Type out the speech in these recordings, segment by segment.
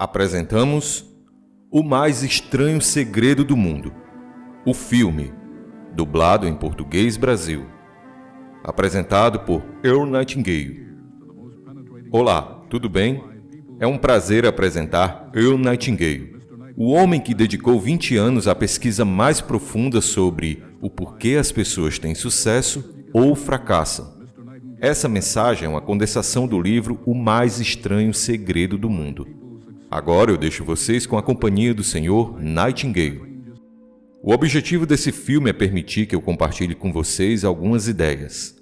Apresentamos O Mais Estranho Segredo do Mundo, o filme, dublado em português Brasil, apresentado por Earl Nightingale. Olá, tudo bem? É um prazer apresentar Earl Nightingale, o homem que dedicou 20 anos à pesquisa mais profunda sobre o porquê as pessoas têm sucesso ou fracassam. Essa mensagem é uma condensação do livro O Mais Estranho Segredo do Mundo. Agora eu deixo vocês com a companhia do Sr. Nightingale. O objetivo desse filme é permitir que eu compartilhe com vocês algumas ideias.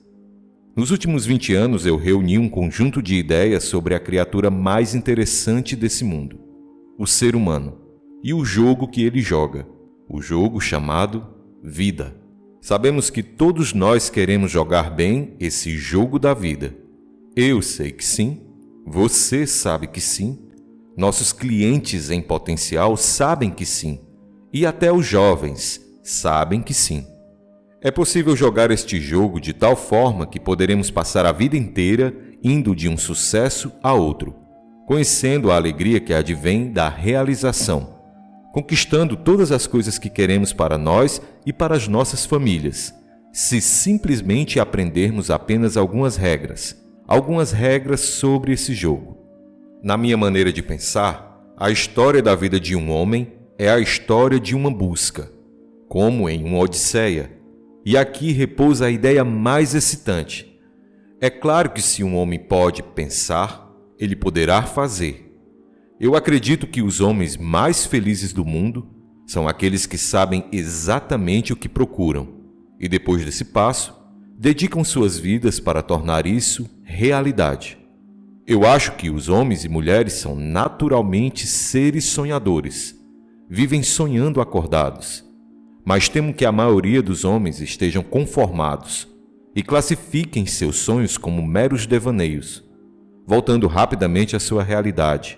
Nos últimos 20 anos eu reuni um conjunto de ideias sobre a criatura mais interessante desse mundo, o ser humano, e o jogo que ele joga, o jogo chamado vida. Sabemos que todos nós queremos jogar bem esse jogo da vida. Eu sei que sim, você sabe que sim, nossos clientes em potencial sabem que sim, e até os jovens sabem que sim. É possível jogar este jogo de tal forma que poderemos passar a vida inteira indo de um sucesso a outro, conhecendo a alegria que advém da realização, conquistando todas as coisas que queremos para nós e para as nossas famílias, se simplesmente aprendermos apenas algumas regras sobre esse jogo. Na minha maneira de pensar, a história da vida de um homem é a história de uma busca, como em uma odisseia. E aqui repousa a ideia mais excitante. É claro que se um homem pode pensar, ele poderá fazer. Eu acredito que os homens mais felizes do mundo são aqueles que sabem exatamente o que procuram e, depois desse passo, dedicam suas vidas para tornar isso realidade. Eu acho que os homens e mulheres são naturalmente seres sonhadores, vivem sonhando acordados, mas temo que a maioria dos homens estejam conformados e classifiquem seus sonhos como meros devaneios, voltando rapidamente à sua realidade,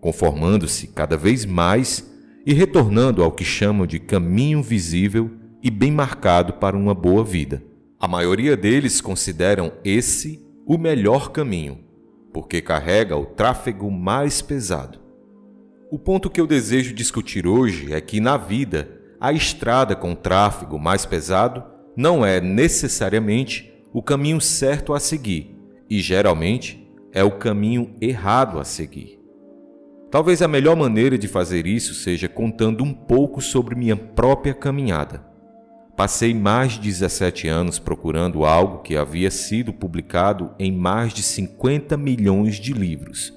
conformando-se cada vez mais e retornando ao que chamam de caminho visível e bem marcado para uma boa vida. A maioria deles consideram esse o melhor caminho, porque carrega o tráfego mais pesado. O ponto que eu desejo discutir hoje é que, na vida, a estrada com tráfego mais pesado não é necessariamente o caminho certo a seguir e, geralmente, é o caminho errado a seguir. Talvez a melhor maneira de fazer isso seja contando um pouco sobre minha própria caminhada. Passei mais de 17 anos procurando algo que havia sido publicado em mais de 50 milhões de livros.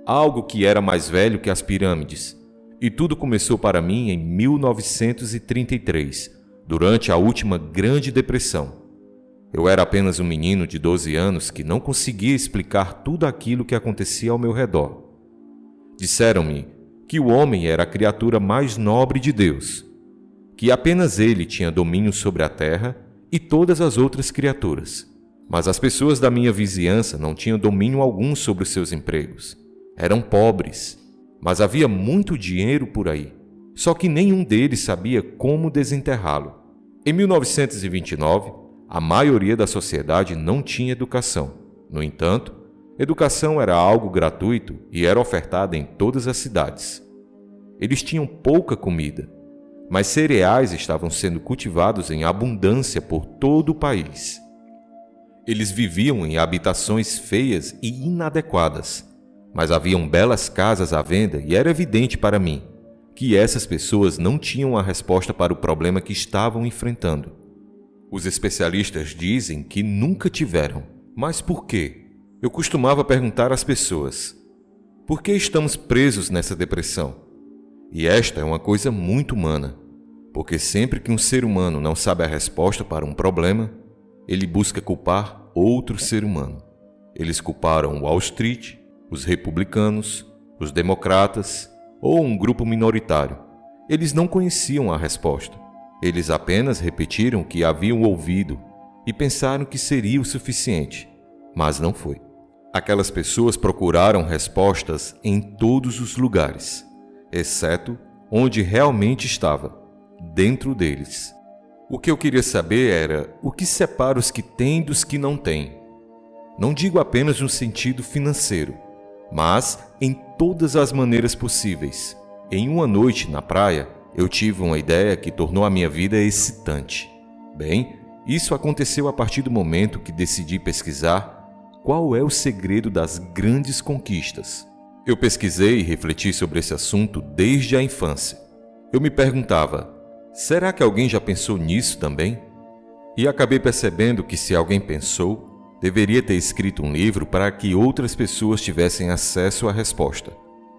Algo que era mais velho que as pirâmides. E tudo começou para mim em 1933, durante a última Grande Depressão. Eu era apenas um menino de 12 anos que não conseguia explicar tudo aquilo que acontecia ao meu redor. Disseram-me que o homem era a criatura mais nobre de Deus, que apenas ele tinha domínio sobre a terra e todas as outras criaturas. Mas as pessoas da minha vizinhança não tinham domínio algum sobre os seus empregos. Eram pobres, mas havia muito dinheiro por aí, só que nenhum deles sabia como desenterrá-lo. Em 1929, a maioria da sociedade não tinha educação. No entanto, educação era algo gratuito e era ofertada em todas as cidades. Eles tinham pouca comida, mas cereais estavam sendo cultivados em abundância por todo o país. Eles viviam em habitações feias e inadequadas, mas haviam belas casas à venda e era evidente para mim que essas pessoas não tinham a resposta para o problema que estavam enfrentando. Os especialistas dizem que nunca tiveram. Mas por quê? Eu costumava perguntar às pessoas: por que estamos presos nessa depressão? E esta é uma coisa muito humana, porque sempre que um ser humano não sabe a resposta para um problema, ele busca culpar outro ser humano. Eles culparam Wall Street, os republicanos, os democratas ou um grupo minoritário. Eles não conheciam a resposta. Eles apenas repetiram o que haviam ouvido e pensaram que seria o suficiente, mas não foi. Aquelas pessoas procuraram respostas em todos os lugares, exceto onde realmente estava, dentro deles. O que eu queria saber era o que separa os que têm dos que não têm. Não digo apenas no sentido financeiro, mas em todas as maneiras possíveis. Em uma noite na praia, eu tive uma ideia que tornou a minha vida excitante. Bem, isso aconteceu a partir do momento que decidi pesquisar qual é o segredo das grandes conquistas. Eu pesquisei e refleti sobre esse assunto desde a infância. Eu me perguntava, será que alguém já pensou nisso também? E acabei percebendo que se alguém pensou, deveria ter escrito um livro para que outras pessoas tivessem acesso à resposta.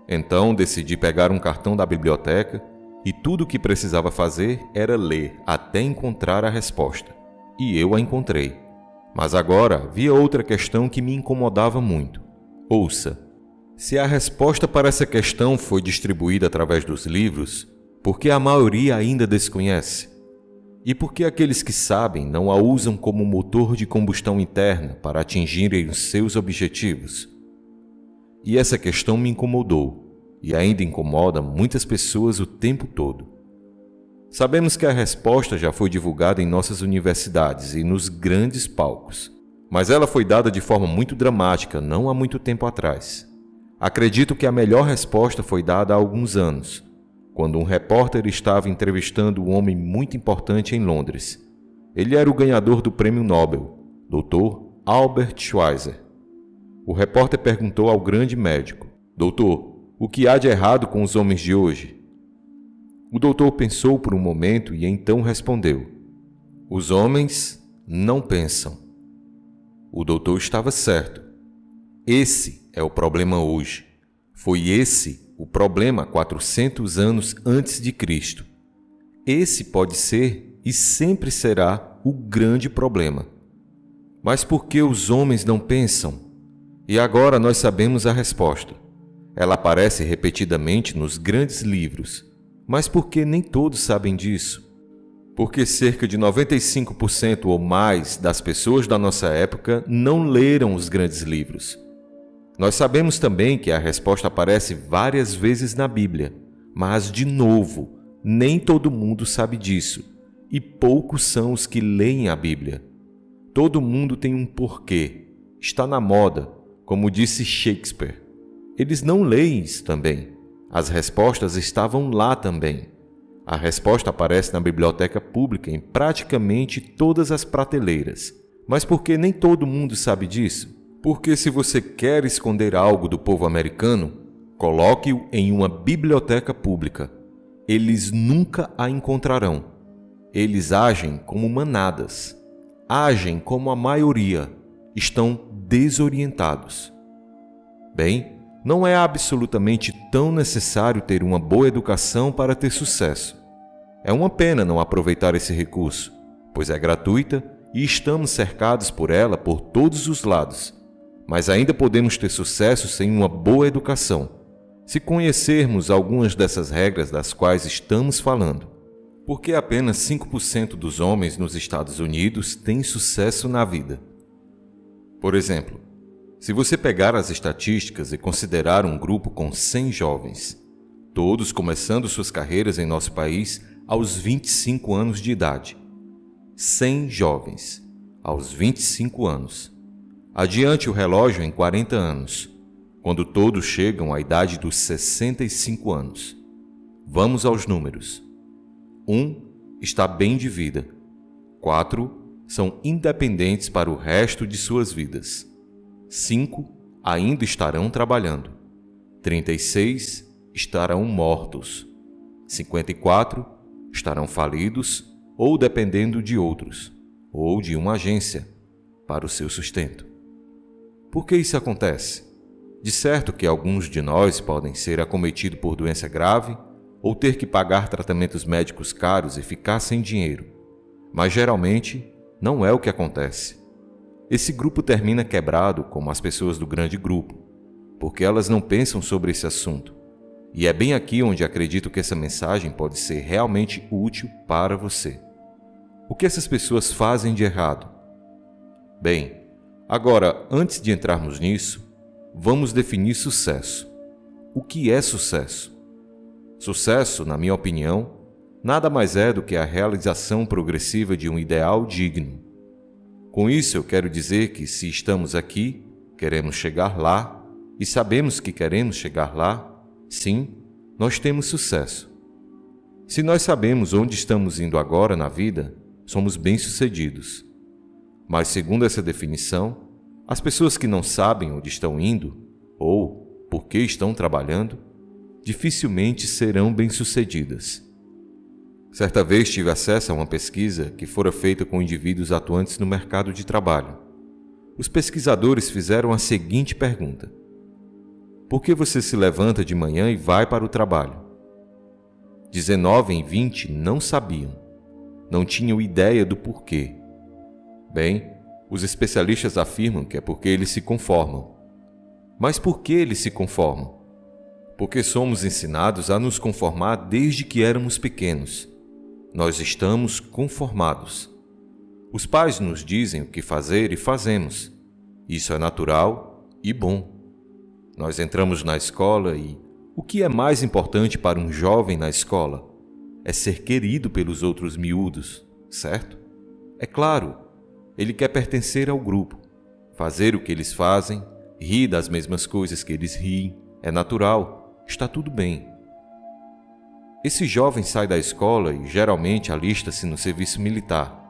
Então decidi pegar um cartão da biblioteca e tudo o que precisava fazer era ler até encontrar a resposta. E eu a encontrei. Mas agora havia outra questão que me incomodava muito. Ouça, se a resposta para essa questão foi distribuída através dos livros, por que a maioria ainda desconhece? E por que aqueles que sabem não a usam como motor de combustão interna para atingirem os seus objetivos? E essa questão me incomodou, e ainda incomoda muitas pessoas o tempo todo. Sabemos que a resposta já foi divulgada em nossas universidades e nos grandes palcos, mas ela foi dada de forma muito dramática não há muito tempo atrás. Acredito que a melhor resposta foi dada há alguns anos, quando um repórter estava entrevistando um homem muito importante em Londres. Ele era o ganhador do Prêmio Nobel, Dr. Albert Schweitzer. O repórter perguntou ao grande médico, Doutor, o que há de errado com os homens de hoje? O doutor pensou por um momento e então respondeu, os homens não pensam. O doutor estava certo. Esse é o problema hoje. Foi esse o problema 400 anos antes de Cristo. Esse pode ser e sempre será o grande problema. Mas por que os homens não pensam? E agora nós sabemos a resposta. Ela aparece repetidamente nos grandes livros. Mas por que nem todos sabem disso? Porque cerca de 95% ou mais das pessoas da nossa época não leram os grandes livros. Nós sabemos também que a resposta aparece várias vezes na Bíblia, mas, de novo, nem todo mundo sabe disso, e poucos são os que leem a Bíblia. Todo mundo tem um porquê, está na moda, como disse Shakespeare. Eles não leem isso também. As respostas estavam lá também. A resposta aparece na biblioteca pública em praticamente todas as prateleiras. Mas por que nem todo mundo sabe disso? Porque se você quer esconder algo do povo americano, coloque-o em uma biblioteca pública. Eles nunca a encontrarão. Eles agem como manadas. Agem como a maioria. Estão desorientados. Bem, não é absolutamente tão necessário ter uma boa educação para ter sucesso. É uma pena não aproveitar esse recurso, pois é gratuita e estamos cercados por ela por todos os lados. Mas ainda podemos ter sucesso sem uma boa educação, se conhecermos algumas dessas regras das quais estamos falando. Porque apenas 5% dos homens nos Estados Unidos têm sucesso na vida. Por exemplo, se você pegar as estatísticas e considerar um grupo com 100 jovens, todos começando suas carreiras em nosso país aos 25 anos de idade. 100 jovens, aos 25 anos. Adiante o relógio em 40 anos, quando todos chegam à idade dos 65 anos. Vamos aos números. 1 está bem de vida. 4 são independentes para o resto de suas vidas. 5 ainda estarão trabalhando. 36 estarão mortos. 54 estarão falidos ou dependendo de outros, ou de uma agência, para o seu sustento. Por que isso acontece? De certo que alguns de nós podem ser acometidos por doença grave ou ter que pagar tratamentos médicos caros e ficar sem dinheiro. Mas geralmente não é o que acontece. Esse grupo termina quebrado como as pessoas do grande grupo, porque elas não pensam sobre esse assunto. E é bem aqui onde acredito que essa mensagem pode ser realmente útil para você. O que essas pessoas fazem de errado? Bem, agora, antes de entrarmos nisso, vamos definir sucesso. O que é sucesso? Sucesso, na minha opinião, nada mais é do que a realização progressiva de um ideal digno. Com isso, eu quero dizer que se estamos aqui, queremos chegar lá, e sabemos que queremos chegar lá, sim, nós temos sucesso. Se nós sabemos onde estamos indo agora na vida, somos bem-sucedidos. Mas, segundo essa definição, as pessoas que não sabem onde estão indo, ou por que estão trabalhando, dificilmente serão bem-sucedidas. Certa vez tive acesso a uma pesquisa que fora feita com indivíduos atuantes no mercado de trabalho. Os pesquisadores fizeram a seguinte pergunta: por que você se levanta de manhã e vai para o trabalho? 19 em 20 não sabiam, não tinham ideia do porquê. Bem, os especialistas afirmam que é porque eles se conformam. Mas por que eles se conformam? Porque somos ensinados a nos conformar desde que éramos pequenos. Nós estamos conformados. Os pais nos dizem o que fazer e fazemos. Isso é natural e bom. Nós entramos na escola e o que é mais importante para um jovem na escola? É ser querido pelos outros miúdos, certo? É claro, ele quer pertencer ao grupo, fazer o que eles fazem, rir das mesmas coisas que eles riem, é natural, está tudo bem. Esse jovem sai da escola e geralmente alista-se no serviço militar.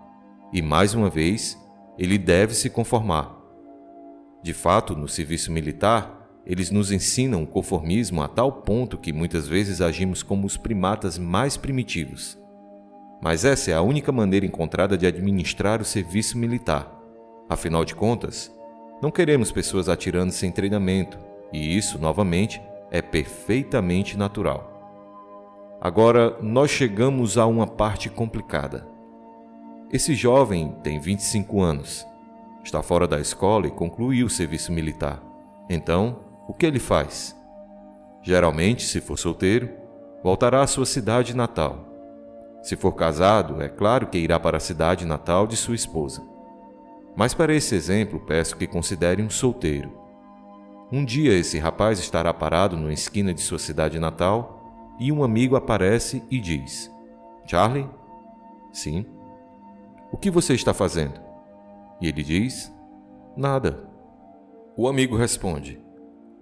E mais uma vez, ele deve se conformar. De fato, no serviço militar, eles nos ensinam o conformismo a tal ponto que muitas vezes agimos como os primatas mais primitivos. Mas essa é a única maneira encontrada de administrar o serviço militar. Afinal de contas, não queremos pessoas atirando sem treinamento, e isso, novamente, é perfeitamente natural. Agora, nós chegamos a uma parte complicada. Esse jovem tem 25 anos, está fora da escola e concluiu o serviço militar. Então, o que ele faz? Geralmente, se for solteiro, voltará à sua cidade natal. Se for casado, é claro que irá para a cidade natal de sua esposa. Mas para esse exemplo, peço que considere um solteiro. Um dia esse rapaz estará parado numa esquina de sua cidade natal e um amigo aparece e diz: Charlie? Sim. O que você está fazendo? E ele diz: nada. O amigo responde: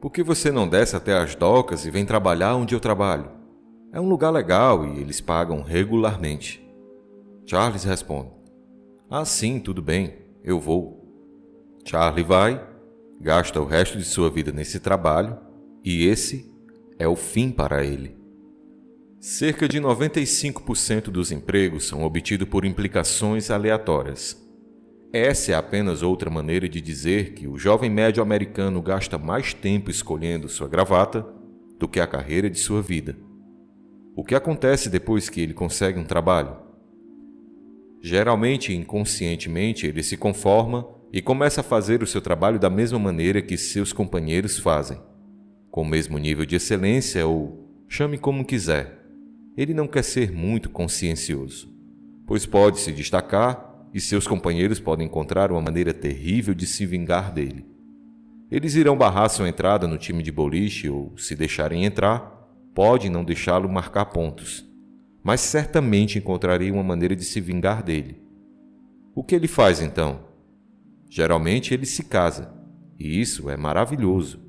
por que você não desce até as docas e vem trabalhar onde eu trabalho? É um lugar legal e eles pagam regularmente. Charles responde: ah, sim, tudo bem, eu vou. Charlie vai, gasta o resto de sua vida nesse trabalho e esse é o fim para ele. Cerca de 95% dos empregos são obtidos por implicações aleatórias. Essa é apenas outra maneira de dizer que o jovem médio americano gasta mais tempo escolhendo sua gravata do que a carreira de sua vida. O que acontece depois que ele consegue um trabalho? Geralmente, inconscientemente, ele se conforma e começa a fazer o seu trabalho da mesma maneira que seus companheiros fazem, com o mesmo nível de excelência ou chame como quiser. Ele não quer ser muito consciencioso, pois pode se destacar e seus companheiros podem encontrar uma maneira terrível de se vingar dele. Eles irão barrar sua entrada no time de boliche ou, se deixarem entrar, podem não deixá-lo marcar pontos, mas certamente encontrariam uma maneira de se vingar dele. O que ele faz então? Geralmente ele se casa, e isso é maravilhoso.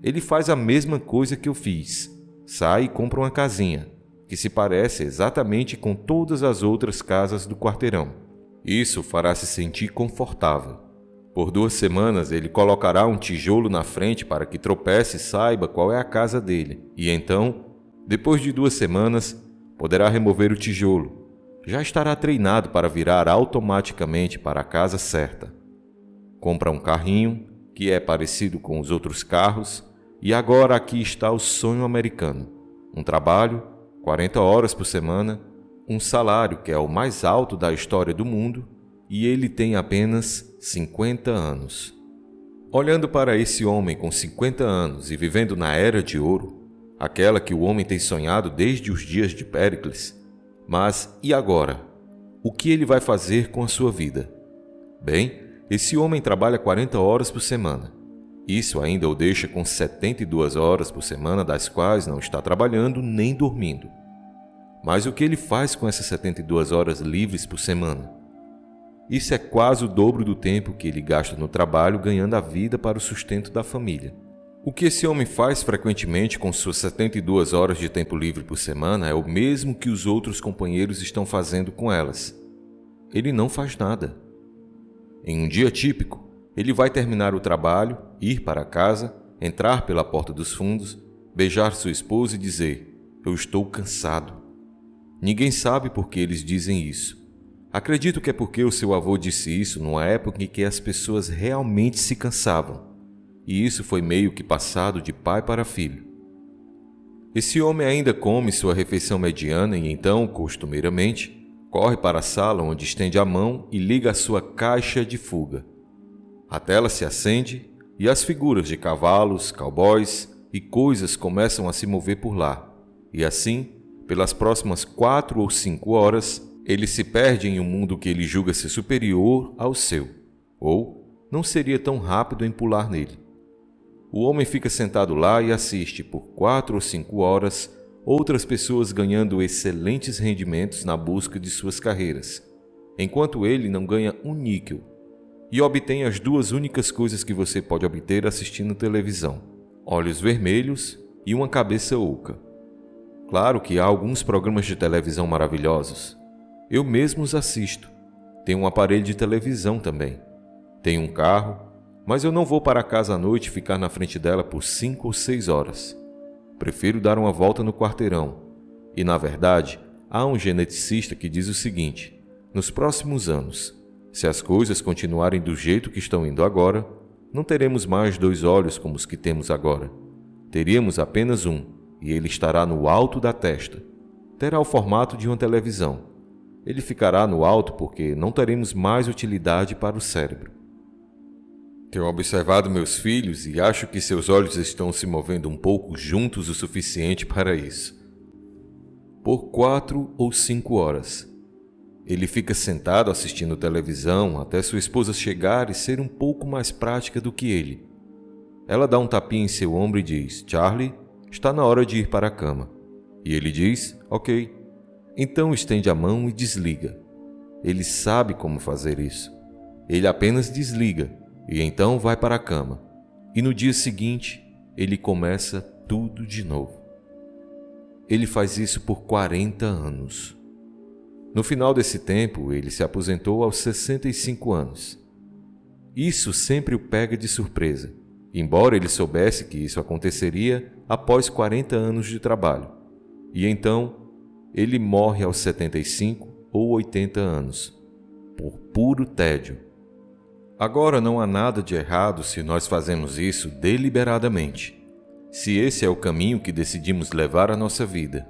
Ele faz a mesma coisa que eu fiz, sai e compra uma casinha, que se parece exatamente com todas as outras casas do quarteirão. Isso fará se sentir confortável. Por 2 semanas ele colocará um tijolo na frente para que tropece e saiba qual é a casa dele. E então, depois de 2 semanas, poderá remover o tijolo. Já estará treinado para virar automaticamente para a casa certa. Compra um carrinho, que é parecido com os outros carros, e agora aqui está o sonho americano. Um trabalho, 40 horas por semana, um salário que é o mais alto da história do mundo, e ele tem apenas 50 anos. Olhando para esse homem com 50 anos e vivendo na Era de Ouro, aquela que o homem tem sonhado desde os dias de Péricles, mas e agora? O que ele vai fazer com a sua vida? Bem, esse homem trabalha 40 horas por semana. Isso ainda o deixa com 72 horas por semana, das quais não está trabalhando nem dormindo. Mas o que ele faz com essas 72 horas livres por semana? Isso é quase o dobro do tempo que ele gasta no trabalho ganhando a vida para o sustento da família. O que esse homem faz frequentemente com suas 72 horas de tempo livre por semana é o mesmo que os outros companheiros estão fazendo com elas. Ele não faz nada. Em um dia típico, ele vai terminar o trabalho, ir para casa, entrar pela porta dos fundos, beijar sua esposa e dizer: "Eu estou cansado." Ninguém sabe por que eles dizem isso. Acredito que é porque o seu avô disse isso numa época em que as pessoas realmente se cansavam. E isso foi meio que passado de pai para filho. Esse homem ainda come sua refeição mediana e então, costumeiramente, corre para a sala onde estende a mão e liga a sua caixa de fuga. A tela se acende e as figuras de cavalos, cowboys e coisas começam a se mover por lá. E assim, pelas próximas 4 ou 5 horas, ele se perde em um mundo que ele julga ser superior ao seu, ou não seria tão rápido em pular nele. O homem fica sentado lá e assiste por 4 ou 5 horas outras pessoas ganhando excelentes rendimentos na busca de suas carreiras, enquanto ele não ganha um níquel e obtém as 2 únicas coisas que você pode obter assistindo televisão: olhos vermelhos e uma cabeça oca. Claro que há alguns programas de televisão maravilhosos. Eu mesmo os assisto. Tenho um aparelho de televisão também. Tenho um carro, mas eu não vou para casa à noite e ficar na frente dela por 5 ou 6 horas. Prefiro dar uma volta no quarteirão. E, na verdade, há um geneticista que diz o seguinte: nos próximos anos, se as coisas continuarem do jeito que estão indo agora, não teremos mais 2 olhos como os que temos agora. Teríamos apenas um, e ele estará no alto da testa. Terá o formato de uma televisão. Ele ficará no alto porque não teremos mais utilidade para o cérebro. Tenho observado meus filhos e acho que seus olhos estão se movendo um pouco juntos o suficiente para isso. Por 4 ou 5 horas. Ele fica sentado assistindo televisão até sua esposa chegar e ser um pouco mais prática do que ele. Ela dá um tapinha em seu ombro e diz: "Charlie, está na hora de ir para a cama." E ele diz: "Ok." Então estende a mão e desliga. Ele sabe como fazer isso. Ele apenas desliga. E então vai para a cama. E no dia seguinte, ele começa tudo de novo. Ele faz isso por 40 anos. No final desse tempo, ele se aposentou aos 65 anos. Isso sempre o pega de surpresa, embora ele soubesse que isso aconteceria após 40 anos de trabalho. E então, ele morre aos 75 ou 80 anos, por puro tédio. Agora não há nada de errado se nós fazemos isso deliberadamente, se esse é o caminho que decidimos levar a nossa vida.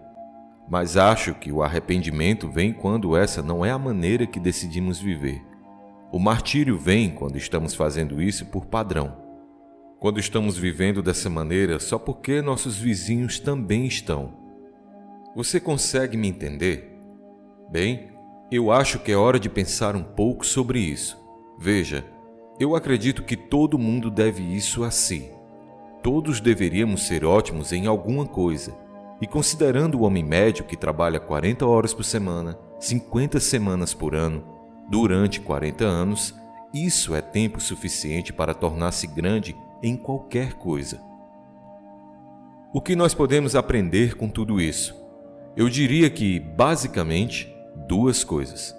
Mas acho que o arrependimento vem quando essa não é a maneira que decidimos viver. O martírio vem quando estamos fazendo isso por padrão. Quando estamos vivendo dessa maneira só porque nossos vizinhos também estão. Você consegue me entender? Bem, eu acho que é hora de pensar um pouco sobre isso. Veja, eu acredito que todo mundo deve isso a si. Todos deveríamos ser ótimos em alguma coisa. E considerando o homem médio que trabalha 40 horas por semana, 50 semanas por ano, durante 40 anos, isso é tempo suficiente para tornar-se grande em qualquer coisa. O que nós podemos aprender com tudo isso? Eu diria que, basicamente, 2 coisas.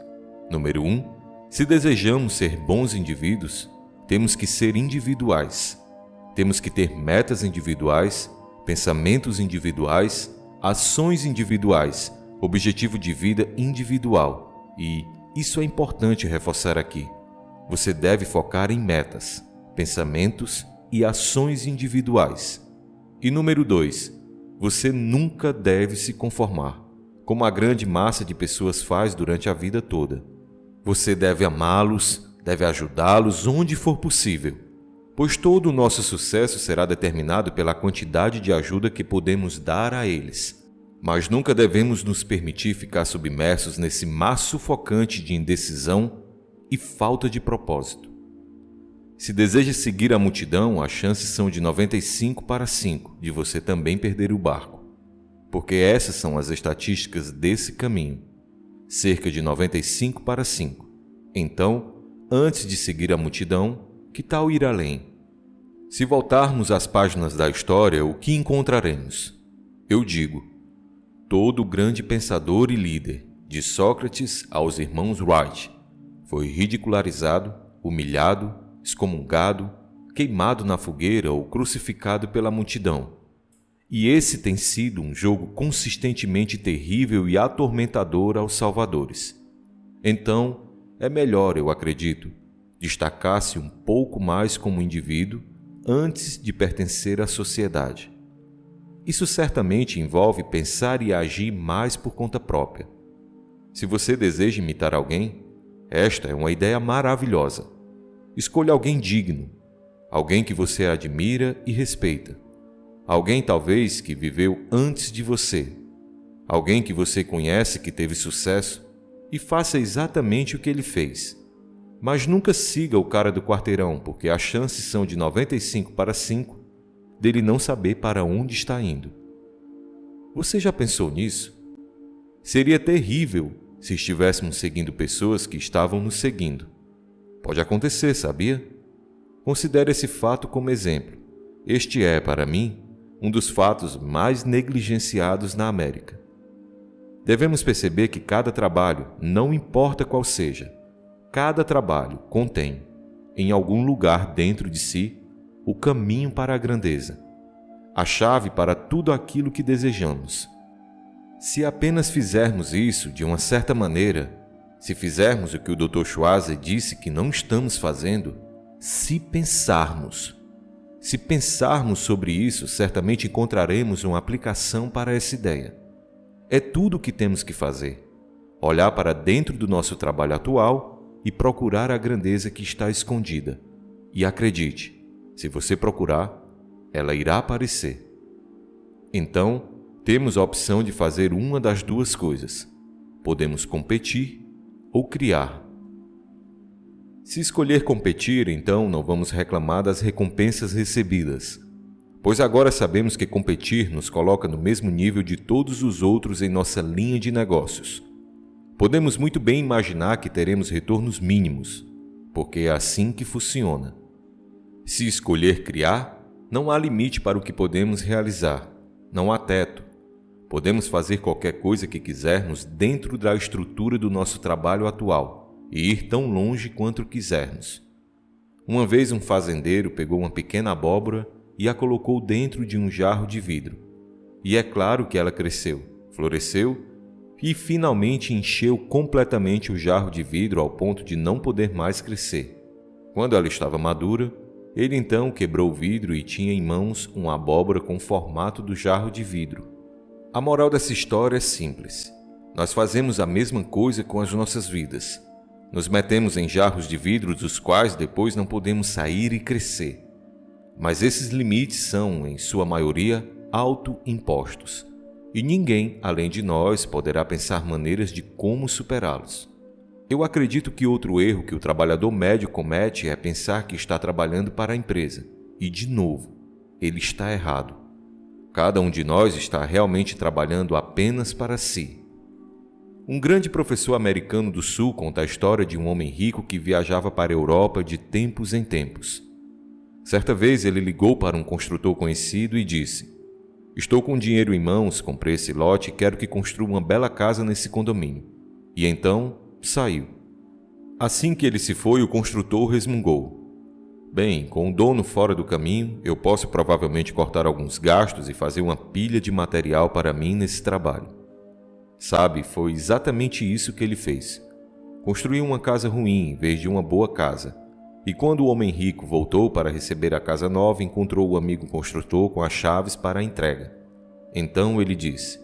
Número 1, se desejamos ser bons indivíduos, temos que ser individuais. Temos que ter metas individuais, pensamentos individuais, ações individuais, objetivo de vida individual. E isso é importante reforçar aqui. Você deve focar em metas, pensamentos e ações individuais. E número 2, você nunca deve se conformar, como a grande massa de pessoas faz durante a vida toda. Você deve amá-los, deve ajudá-los onde for possível, pois todo o nosso sucesso será determinado pela quantidade de ajuda que podemos dar a eles. Mas nunca devemos nos permitir ficar submersos nesse mar sufocante de indecisão e falta de propósito. Se deseja seguir a multidão, as chances são de 95/5 de você também perder o barco, porque essas são as estatísticas desse caminho. Cerca de 95/5. Então, antes de seguir a multidão, que tal ir além? Se voltarmos às páginas da história, o que encontraremos? Eu digo, todo grande pensador e líder, de Sócrates aos irmãos Wright, foi ridicularizado, humilhado, excomungado, queimado na fogueira ou crucificado pela multidão. E esse tem sido um jogo consistentemente terrível e atormentador aos salvadores. Então, é melhor, eu acredito, destacar-se um pouco mais como indivíduo antes de pertencer à sociedade. Isso certamente envolve pensar e agir mais por conta própria. Se você deseja imitar alguém, esta é uma ideia maravilhosa. Escolha alguém digno, alguém que você admira e respeita. Alguém talvez que viveu antes de você. Alguém que você conhece que teve sucesso e faça exatamente o que ele fez. Mas nunca siga o cara do quarteirão, porque as chances são de 95-5 dele não saber para onde está indo. Você já pensou nisso? Seria terrível se estivéssemos seguindo pessoas que estavam nos seguindo. Pode acontecer, sabia? Considere esse fato como exemplo. Este é, para mim, um dos fatos mais negligenciados na América. Devemos perceber que cada trabalho, não importa qual seja, cada trabalho contém, em algum lugar dentro de si, o caminho para a grandeza, a chave para tudo aquilo que desejamos. Se apenas fizermos isso de uma certa maneira, se fizermos o que o Dr. Schwarzer disse que não estamos fazendo, se pensarmos sobre isso, certamente encontraremos uma aplicação para essa ideia. É tudo o que temos que fazer. Olhar para dentro do nosso trabalho atual e procurar a grandeza que está escondida. E acredite, se você procurar, ela irá aparecer. Então, temos a opção de fazer uma das duas coisas. Podemos competir ou criar. Se escolher competir, então não vamos reclamar das recompensas recebidas, pois agora sabemos que competir nos coloca no mesmo nível de todos os outros em nossa linha de negócios. Podemos muito bem imaginar que teremos retornos mínimos, porque é assim que funciona. Se escolher criar, não há limite para o que podemos realizar, não há teto. Podemos fazer qualquer coisa que quisermos dentro da estrutura do nosso trabalho atual e ir tão longe quanto quisermos. Uma vez um fazendeiro pegou uma pequena abóbora e a colocou dentro de um jarro de vidro. E é claro que ela cresceu, floresceu e finalmente encheu completamente o jarro de vidro ao ponto de não poder mais crescer. Quando ela estava madura, ele então quebrou o vidro e tinha em mãos uma abóbora com o formato do jarro de vidro. A moral dessa história é simples. Nós fazemos a mesma coisa com as nossas vidas. Nos metemos em jarros de vidro dos quais depois não podemos sair e crescer. Mas esses limites são, em sua maioria, autoimpostos. E ninguém, além de nós, poderá pensar maneiras de como superá-los. Eu acredito que outro erro que o trabalhador médio comete é pensar que está trabalhando para a empresa. E, de novo, ele está errado. Cada um de nós está realmente trabalhando apenas para si. Um grande professor americano do Sul conta a história de um homem rico que viajava para a Europa de tempos em tempos. Certa vez ele ligou para um construtor conhecido e disse: "Estou com dinheiro em mãos, comprei esse lote e quero que construa uma bela casa nesse condomínio." E então saiu. Assim que ele se foi, o construtor resmungou: "Bem, com o dono fora do caminho, eu posso provavelmente cortar alguns gastos e fazer uma pilha de material para mim nesse trabalho." Sabe, foi exatamente isso que ele fez. Construiu uma casa ruim em vez de uma boa casa. E quando o homem rico voltou para receber a casa nova, encontrou o amigo construtor com as chaves para a entrega. Então ele disse: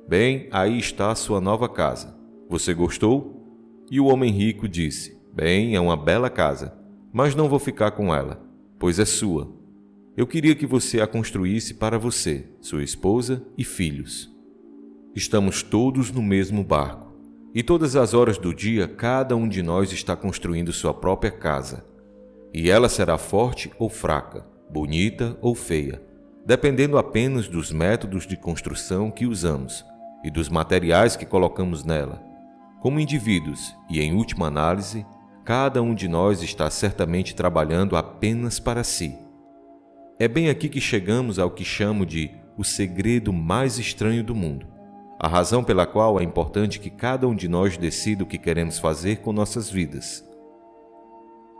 "Bem, aí está a sua nova casa. Você gostou?" E o homem rico disse: "Bem, é uma bela casa, mas não vou ficar com ela, pois é sua. Eu queria que você a construísse para você, sua esposa e filhos." Estamos todos no mesmo barco, e todas as horas do dia cada um de nós está construindo sua própria casa. E ela será forte ou fraca, bonita ou feia, dependendo apenas dos métodos de construção que usamos e dos materiais que colocamos nela. Como indivíduos e, em última análise, cada um de nós está certamente trabalhando apenas para si. É bem aqui que chegamos ao que chamo de o segredo mais estranho do mundo. A razão pela qual é importante que cada um de nós decida o que queremos fazer com nossas vidas.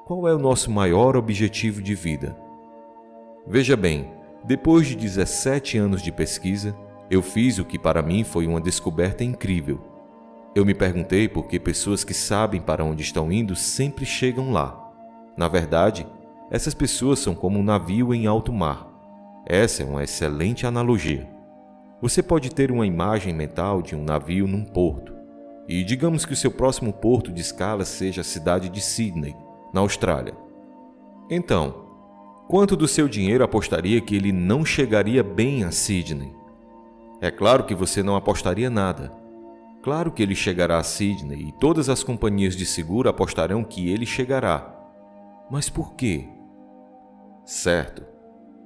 Qual é o nosso maior objetivo de vida? Veja bem, depois de 17 anos de pesquisa, eu fiz o que para mim foi uma descoberta incrível. Eu me perguntei por que pessoas que sabem para onde estão indo sempre chegam lá. Na verdade, essas pessoas são como um navio em alto mar. Essa é uma excelente analogia. Você pode ter uma imagem mental de um navio num porto, e digamos que o seu próximo porto de escala seja a cidade de Sydney, na Austrália. Então, quanto do seu dinheiro apostaria que ele não chegaria bem a Sydney? É claro que você não apostaria nada. Claro que ele chegará a Sydney e todas as companhias de seguro apostarão que ele chegará. Mas por quê? Certo.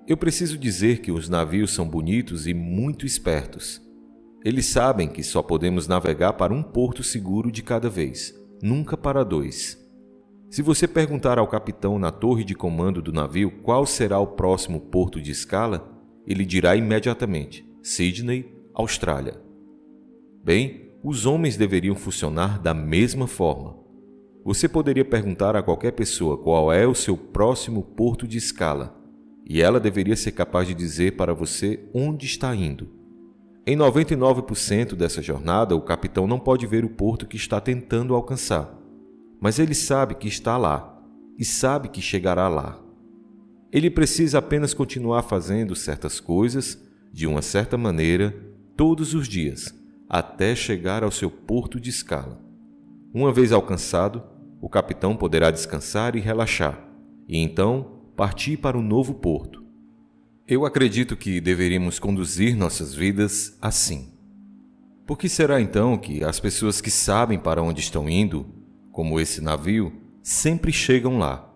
Eu preciso dizer que os navios são bonitos e muito espertos. Eles sabem que só podemos navegar para um porto seguro de cada vez, nunca para dois. Se você perguntar ao capitão na torre de comando do navio qual será o próximo porto de escala, ele dirá imediatamente: Sydney, Austrália. Bem, os homens deveriam funcionar da mesma forma. Você poderia perguntar a qualquer pessoa qual é o seu próximo porto de escala, e ela deveria ser capaz de dizer para você onde está indo. Em 99% dessa jornada, o capitão não pode ver o porto que está tentando alcançar, mas ele sabe que está lá e sabe que chegará lá. Ele precisa apenas continuar fazendo certas coisas, de uma certa maneira, todos os dias, até chegar ao seu porto de escala. Uma vez alcançado, o capitão poderá descansar e relaxar, e então partir para um novo porto. Eu acredito que deveríamos conduzir nossas vidas assim. Por que será então que as pessoas que sabem para onde estão indo, como esse navio, sempre chegam lá?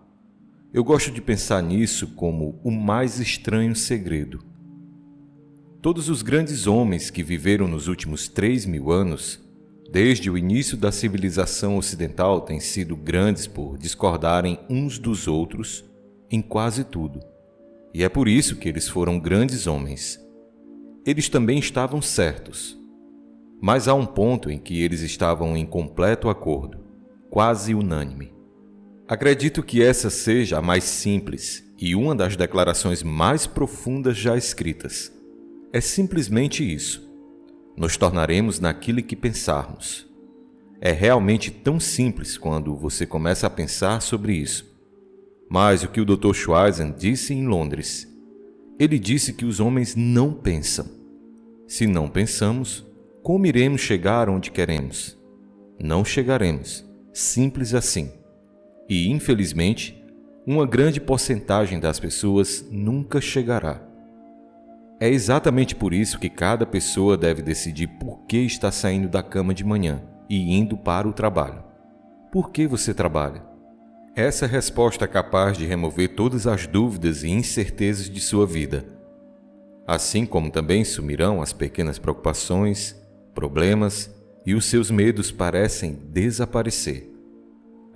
Eu gosto de pensar nisso como o mais estranho segredo. Todos os grandes homens que viveram nos últimos 3.000 anos, desde o início da civilização ocidental, têm sido grandes por discordarem uns dos outros em quase tudo. E é por isso que eles foram grandes homens. Eles também estavam certos. Mas há um ponto em que eles estavam em completo acordo, quase unânime. Acredito que essa seja a mais simples e uma das declarações mais profundas já escritas. É simplesmente isso. Nos tornaremos naquilo que pensarmos. É realmente tão simples quando você começa a pensar sobre isso. Mas o que o Dr. Schweizer disse em Londres, ele disse que os homens não pensam. Se não pensamos, como iremos chegar onde queremos? Não chegaremos. Simples assim. E, infelizmente, uma grande porcentagem das pessoas nunca chegará. É exatamente por isso que cada pessoa deve decidir por que está saindo da cama de manhã e indo para o trabalho. Por que você trabalha? Essa resposta é capaz de remover todas as dúvidas e incertezas de sua vida. Assim como também sumirão as pequenas preocupações, problemas e os seus medos parecem desaparecer.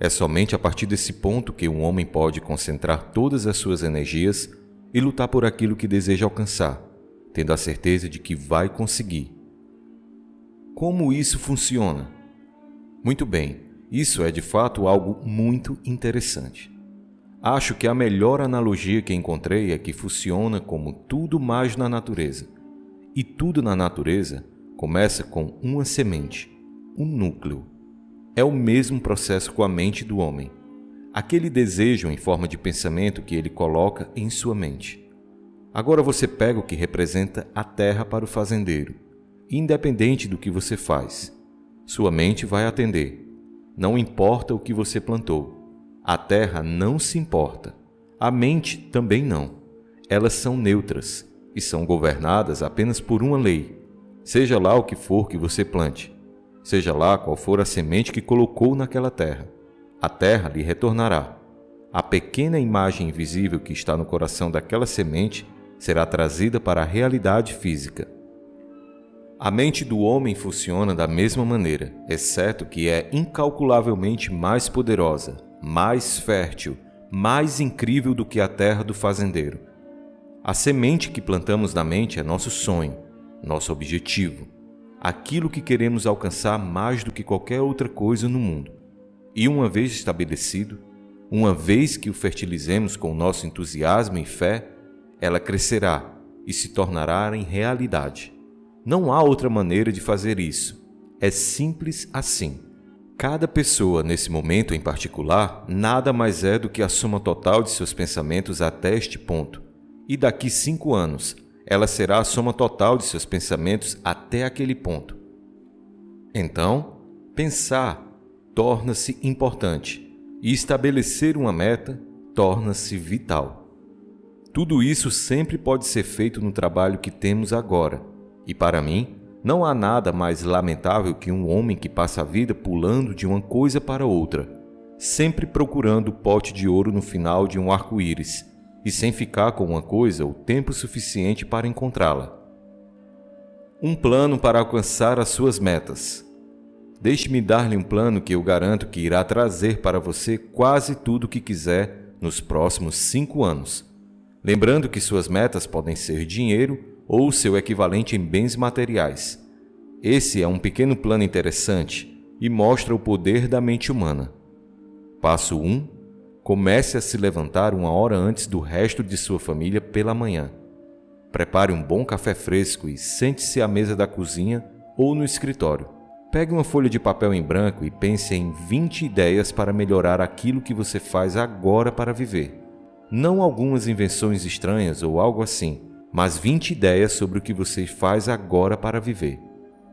É somente a partir desse ponto que um homem pode concentrar todas as suas energias e lutar por aquilo que deseja alcançar, tendo a certeza de que vai conseguir. Como isso funciona? Muito bem, isso é de fato algo muito interessante. Acho que a melhor analogia que encontrei é que funciona como tudo mais na natureza. E tudo na natureza começa com uma semente, um núcleo. É o mesmo processo com a mente do homem. Aquele desejo em forma de pensamento que ele coloca em sua mente. Agora você pega o que representa a terra para o fazendeiro. Independente do que você faz, sua mente vai atender. Não importa o que você plantou. A terra não se importa. A mente também não. Elas são neutras e são governadas apenas por uma lei. Seja lá o que for que você plante. Seja lá qual for a semente que colocou naquela terra. A terra lhe retornará. A pequena imagem invisível que está no coração daquela semente será trazida para a realidade física. A mente do homem funciona da mesma maneira, exceto que é incalculavelmente mais poderosa, mais fértil, mais incrível do que a terra do fazendeiro. A semente que plantamos na mente é nosso sonho, nosso objetivo, aquilo que queremos alcançar mais do que qualquer outra coisa no mundo. E uma vez estabelecido, uma vez que o fertilizemos com o nosso entusiasmo e fé, ela crescerá e se tornará em realidade. Não há outra maneira de fazer isso. É simples assim. Cada pessoa, nesse momento em particular, nada mais é do que a soma total de seus pensamentos até este ponto. E daqui 5 anos, ela será a soma total de seus pensamentos até aquele ponto. Então, pensar torna-se importante e estabelecer uma meta torna-se vital. Tudo isso sempre pode ser feito no trabalho que temos agora. E para mim, não há nada mais lamentável que um homem que passa a vida pulando de uma coisa para outra, sempre procurando o pote de ouro no final de um arco-íris, e sem ficar com uma coisa o tempo suficiente para encontrá-la. Um plano para alcançar as suas metas. Deixe-me dar-lhe um plano que eu garanto que irá trazer para você quase tudo o que quiser nos próximos 5 anos. Lembrando que suas metas podem ser dinheiro ou seu equivalente em bens materiais. Esse é um pequeno plano interessante e mostra o poder da mente humana. Passo 1. Comece a se levantar 1 hora antes do resto de sua família pela manhã. Prepare um bom café fresco e sente-se à mesa da cozinha ou no escritório. Pegue uma folha de papel em branco e pense em 20 ideias para melhorar aquilo que você faz agora para viver. Não algumas invenções estranhas ou algo assim, mas 20 ideias sobre o que você faz agora para viver.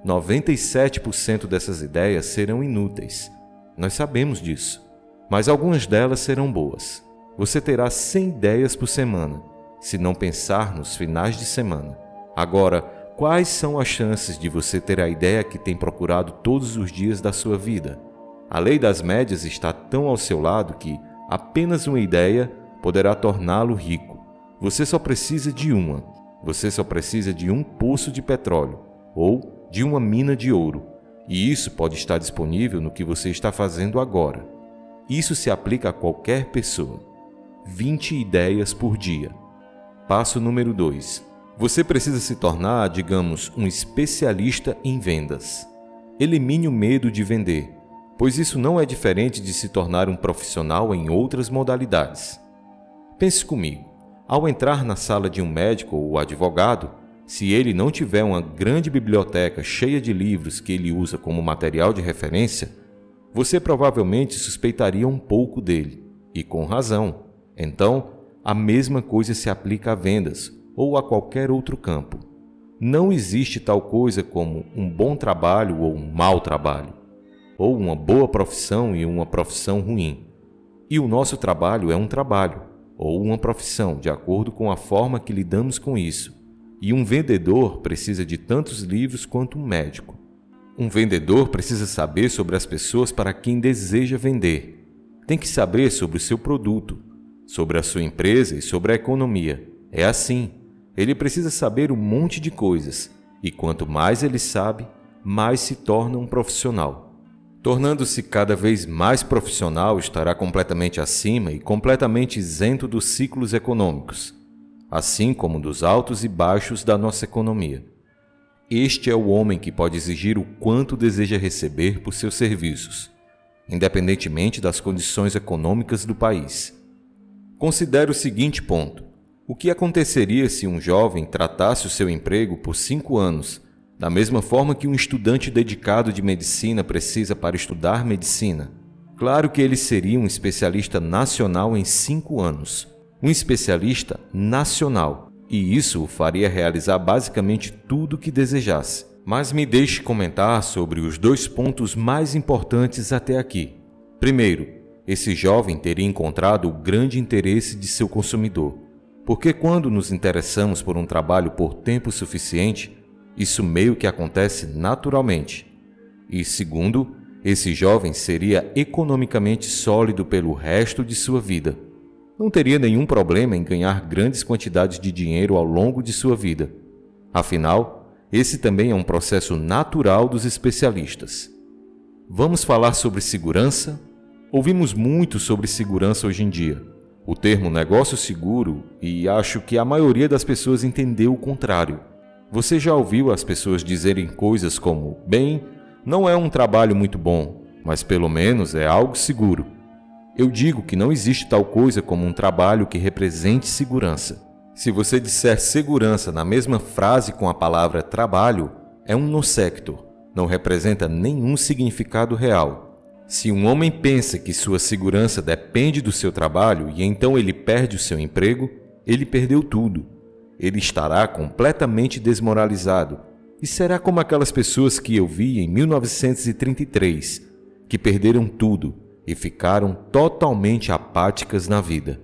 97% dessas ideias serão inúteis. Nós sabemos disso. Mas algumas delas serão boas. Você terá 100 ideias por semana, se não pensar nos finais de semana. Agora, quais são as chances de você ter a ideia que tem procurado todos os dias da sua vida? A lei das médias está tão ao seu lado que apenas uma ideia poderá torná-lo rico. Você só precisa de uma. Você só precisa de um poço de petróleo ou de uma mina de ouro. E isso pode estar disponível no que você está fazendo agora. Isso se aplica a qualquer pessoa. 20 ideias por dia. Passo número 2. Você precisa se tornar, digamos, um especialista em vendas. Elimine o medo de vender, pois isso não é diferente de se tornar um profissional em outras modalidades. Pense comigo. Ao entrar na sala de um médico ou advogado, se ele não tiver uma grande biblioteca cheia de livros que ele usa como material de referência, você provavelmente suspeitaria um pouco dele, e com razão. Então, a mesma coisa se aplica a vendas ou a qualquer outro campo. Não existe tal coisa como um bom trabalho ou um mau trabalho, ou uma boa profissão e uma profissão ruim. E o nosso trabalho é um trabalho, ou uma profissão, de acordo com a forma que lidamos com isso. E um vendedor precisa de tantos livros quanto um médico. Um vendedor precisa saber sobre as pessoas para quem deseja vender. Tem que saber sobre o seu produto, sobre a sua empresa e sobre a economia. É assim. Ele precisa saber um monte de coisas. E quanto mais ele sabe, mais se torna um profissional. Tornando-se cada vez mais profissional, estará completamente acima e completamente isento dos ciclos econômicos, assim como dos altos e baixos da nossa economia. Este é o homem que pode exigir o quanto deseja receber por seus serviços, independentemente das condições econômicas do país. Considere o seguinte ponto. O que aconteceria se um jovem tratasse o seu emprego por 5 anos, da mesma forma que um estudante dedicado de medicina precisa para estudar medicina? Claro que ele seria um especialista nacional em 5 anos. Um especialista nacional. E isso o faria realizar basicamente tudo o que desejasse. Mas me deixe comentar sobre os 2 pontos mais importantes até aqui. Primeiro, esse jovem teria encontrado o grande interesse de seu consumidor. Porque quando nos interessamos por um trabalho por tempo suficiente, isso meio que acontece naturalmente. E segundo, esse jovem seria economicamente sólido pelo resto de sua vida. Não teria nenhum problema em ganhar grandes quantidades de dinheiro ao longo de sua vida. Afinal, esse também é um processo natural dos especialistas. Vamos falar sobre segurança? Ouvimos muito sobre segurança hoje em dia. o termo negócio seguro e acho que a maioria das pessoas entendeu o contrário. Você já ouviu as pessoas dizerem coisas como: bem, não é um trabalho muito bom, mas pelo menos é algo seguro. Eu digo que não existe tal coisa como um trabalho que represente segurança. Se você disser segurança na mesma frase com a palavra trabalho, é um non-sequitur, não representa nenhum significado real. Se um homem pensa que sua segurança depende do seu trabalho e então ele perde o seu emprego, ele perdeu tudo. Ele estará completamente desmoralizado e será como aquelas pessoas que eu vi em 1933, que perderam tudo e ficaram totalmente apáticas na vida.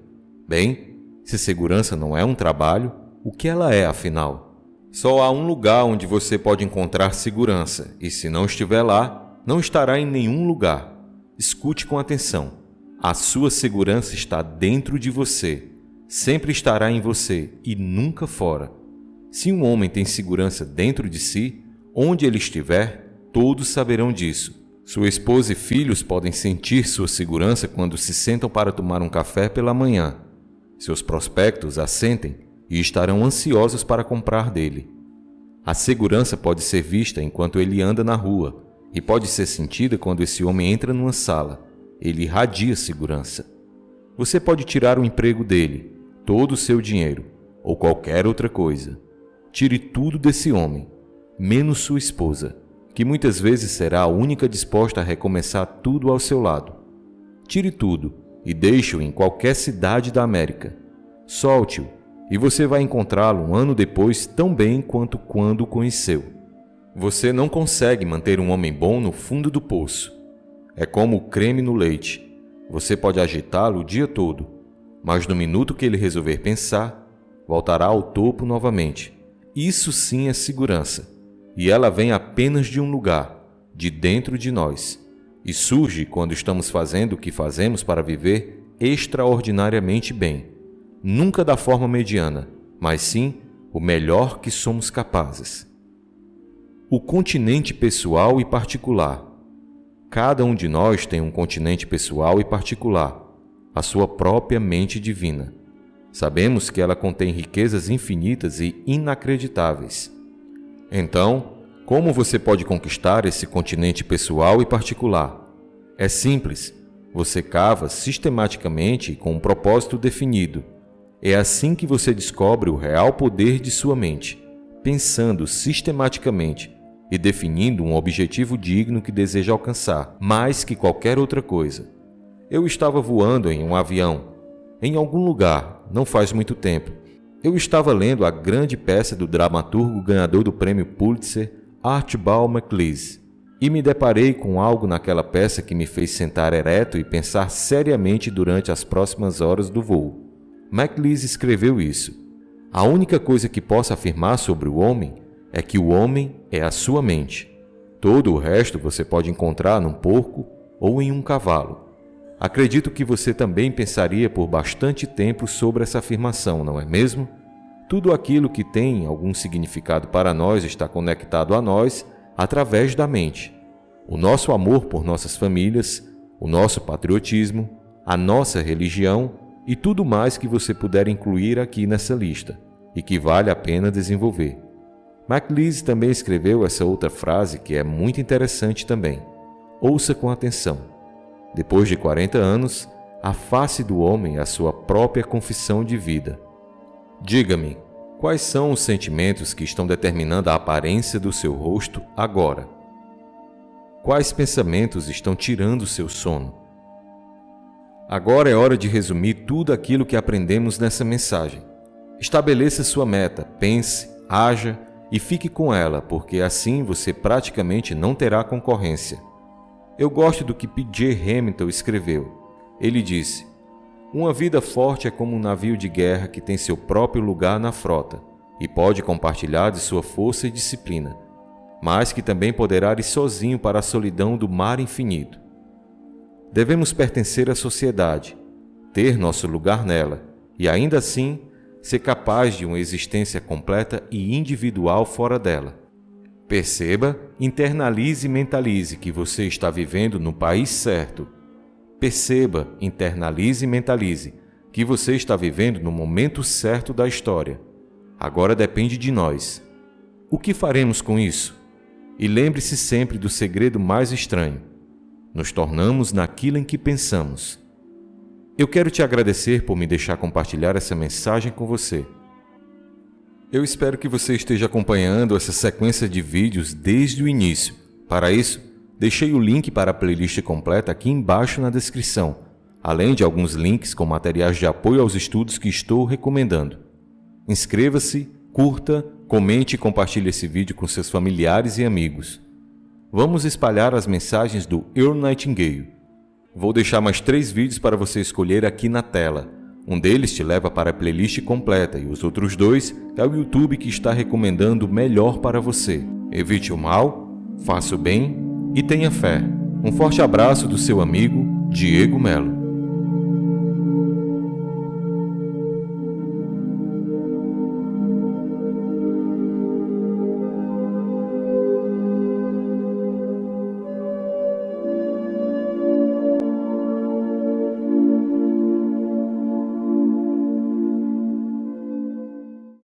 Bem, se segurança não é um trabalho, o que ela é, afinal? Só há um lugar onde você pode encontrar segurança, e se não estiver lá, não estará em nenhum lugar. Escute com atenção. A sua segurança está dentro de você. Sempre estará em você e nunca fora. Se um homem tem segurança dentro de si, onde ele estiver, todos saberão disso. Sua esposa e filhos podem sentir sua segurança quando se sentam para tomar um café pela manhã. Seus prospectos a sentem e estarão ansiosos para comprar dele. A segurança pode ser vista enquanto ele anda na rua e pode ser sentida quando esse homem entra numa sala. Ele irradia segurança. Você pode tirar o emprego dele, todo o seu dinheiro ou qualquer outra coisa. Tire tudo desse homem, menos sua esposa, que muitas vezes será a única disposta a recomeçar tudo ao seu lado. Tire tudo e deixe-o em qualquer cidade da América. Solte-o e você vai encontrá-lo um ano depois tão bem quanto quando o conheceu. Você não consegue manter um homem bom no fundo do poço. É como o creme no leite. Você pode agitá-lo o dia todo, mas no minuto que ele resolver pensar, voltará ao topo novamente. Isso sim é segurança. E ela vem apenas de um lugar, de dentro de nós. E surge quando estamos fazendo o que fazemos para viver extraordinariamente bem. Nunca da forma mediana, mas sim o melhor que somos capazes. O continente pessoal e particular. Cada um de nós tem um continente pessoal e particular, a sua própria mente divina. Sabemos que ela contém riquezas infinitas e inacreditáveis. Então, como você pode conquistar esse continente pessoal e particular? É simples. Você cava sistematicamente e com um propósito definido. É assim que você descobre o real poder de sua mente, pensando sistematicamente e definindo um objetivo digno que deseja alcançar, mais que qualquer outra coisa. Eu estava voando em um avião, em algum lugar, não faz muito tempo. Eu estava lendo a grande peça do dramaturgo ganhador do prêmio Pulitzer, Archibald MacLeish, e me deparei com algo naquela peça que me fez sentar ereto e pensar seriamente durante as próximas horas do voo. MacLeish escreveu isso. A única coisa que posso afirmar sobre o homem é que o homem é a sua mente. Todo o resto você pode encontrar num porco ou em um cavalo. Acredito que você também pensaria por bastante tempo sobre essa afirmação, não é mesmo? Tudo aquilo que tem algum significado para nós está conectado a nós através da mente. O nosso amor por nossas famílias, o nosso patriotismo, a nossa religião e tudo mais que você puder incluir aqui nessa lista e que vale a pena desenvolver. MacLeish também escreveu essa outra frase que é muito interessante também. Ouça com atenção. Depois de 40 anos, a face do homem é a sua própria confissão de vida. Diga-me, quais são os sentimentos que estão determinando a aparência do seu rosto agora? Quais pensamentos estão tirando o seu sono? Agora é hora de resumir tudo aquilo que aprendemos nessa mensagem. Estabeleça sua meta, pense, haja e fique com ela, porque assim você praticamente não terá concorrência. Eu gosto do que P.J. Hamilton escreveu. Ele disse: uma vida forte é como um navio de guerra que tem seu próprio lugar na frota e pode compartilhar de sua força e disciplina, mas que também poderá ir sozinho para a solidão do mar infinito. Devemos pertencer à sociedade, ter nosso lugar nela e, ainda assim, ser capaz de uma existência completa e individual fora dela. Perceba, internalize e mentalize que você está vivendo no país certo. Perceba, internalize e mentalize. que você está vivendo no momento certo da história. Agora depende de nós. O que faremos com isso? E lembre-se sempre do segredo mais estranho. Nos tornamos naquilo em que pensamos. Eu quero te agradecer por me deixar compartilhar essa mensagem com você. Eu espero que você esteja acompanhando essa sequência de vídeos desde o início. Para isso, deixei o link para a playlist completa aqui embaixo na descrição, além de alguns links com materiais de apoio aos estudos que estou recomendando. Inscreva-se, curta, comente e compartilhe esse vídeo com seus familiares e amigos. Vamos espalhar as mensagens do Earl Nightingale. Vou deixar mais 3 vídeos para você escolher aqui na tela. Um deles te leva para a playlist completa e os outros 2 é o YouTube que está recomendando o melhor para você. Evite o mal, faça o bem e tenha fé. Um forte abraço do seu amigo Diego Melo.